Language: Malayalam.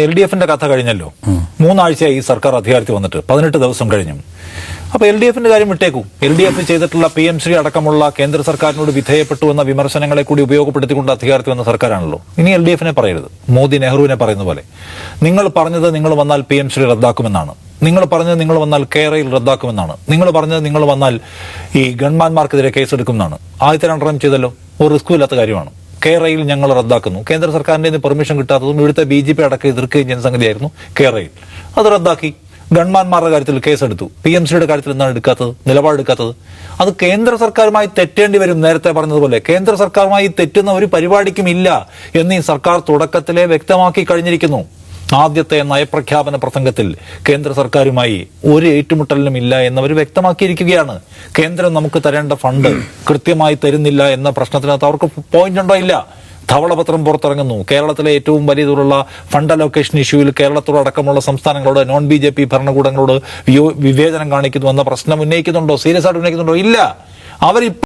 LDF-ന്റെ കഥ കഴിഞ്ഞല്ലോ. 3 ആഴ്ചയായി ഈ സർക്കാർ അധികാരത്തിൽ വന്നിട്ട് 18 ദിവസം കഴിഞ്ഞു. അപ്പോൾ LDF-ന്റെ കാര്യം വിട്ടേക്കും. LDF ചെയ്തിട്ടുള്ള PM-ശ്രീ അടക്കമുള്ള കേന്ദ്ര സർക്കാരിനോട് വിധേയപ്പെട്ടു എന്ന വിമർശനങ്ങളെ കൂടി ഉപയോഗപ്പെടുത്തിക്കൊണ്ട് അധികാരത്തിൽ വന്ന സർക്കാരാണല്ലോ. ഇനി LDF-നെ പറയരുത്. മോദി നെഹ്റുവിനെ പറയുന്ന പോലെ നിങ്ങൾ പറഞ്ഞത് നിങ്ങൾ വന്നാൽ PM-ശ്രീ റദ്ദാക്കുമെന്നാണ്. നിങ്ങൾ പറഞ്ഞത് നിങ്ങൾ വന്നാൽ കേരയിൽ റദ്ദാക്കുമെന്നാണ്. നിങ്ങൾ പറഞ്ഞത് നിങ്ങൾ വന്നാൽ ഈ ഗൺമാന്മാർക്കെതിരെ കേസെടുക്കുമെന്നാണ്. ആദ്യത്തെ 2 റൺ ചെയ്തല്ലോ. ഒരു റിസ്ക്കും ഇല്ലാത്ത കാര്യമാണ്. കേരയിൽ ഞങ്ങൾ റദ്ദാക്കുന്നു. കേന്ദ്ര സർക്കാരിന്റെ പെർമിഷൻ കിട്ടാത്തതും ഇവിടുത്തെ BJP അടക്കം എതിർക്കുകയും ചെയ്യുന്ന സംഗതിയായിരുന്നു കേരയിൽ. അത് റദ്ദാക്കി. ഗൺമാന്മാരുടെ കാര്യത്തിൽ കേസെടുത്തു. PM-ശ്രീയുടെ കാര്യത്തിൽ എന്താണ് എടുക്കാത്തത്, നിലപാടെടുക്കാത്തത്? അത് കേന്ദ്ര സർക്കാരുമായി തെറ്റേണ്ടി വരും. നേരത്തെ പറഞ്ഞതുപോലെ കേന്ദ്ര സർക്കാരുമായി തെറ്റുന്ന ഒരു പരിപാടിക്കും ഇല്ല എന്ന് ഈ സർക്കാർ തുടക്കത്തിലെ വ്യക്തമാക്കി കഴിഞ്ഞിരിക്കുന്നു. ആദ്യത്തെ നയപ്രഖ്യാപന പ്രസംഗത്തിൽ കേന്ദ്ര സർക്കാരുമായി ഒരു ഏറ്റുമുട്ടലിനും ഇല്ല എന്നവർ വ്യക്തമാക്കിയിരിക്കുകയാണ്. കേന്ദ്രം നമുക്ക് തരേണ്ട ഫണ്ട് കൃത്യമായി തരുന്നില്ല എന്ന പ്രശ്നത്തിനകത്ത് അവർക്ക് പോയിന്റ് ഉണ്ടോ? ഇല്ല. ധവളപത്രം പുറത്തിറങ്ങുന്നു. കേരളത്തിലെ ഏറ്റവും വലിയ തോതിലുള്ള ഫണ്ട് അലോക്കേഷൻ ഇഷ്യൂവിൽ കേരളത്തോടക്കമുള്ള സംസ്ഥാനങ്ങളോട് BJP ഭരണകൂടങ്ങളോട് വിവേചനം കാണിക്കുന്നു എന്ന പ്രശ്നം ഉന്നയിക്കുന്നുണ്ടോ? സീരിയസ് ആയിട്ട് ഉന്നയിക്കുന്നുണ്ടോ? ഇല്ല. അവർ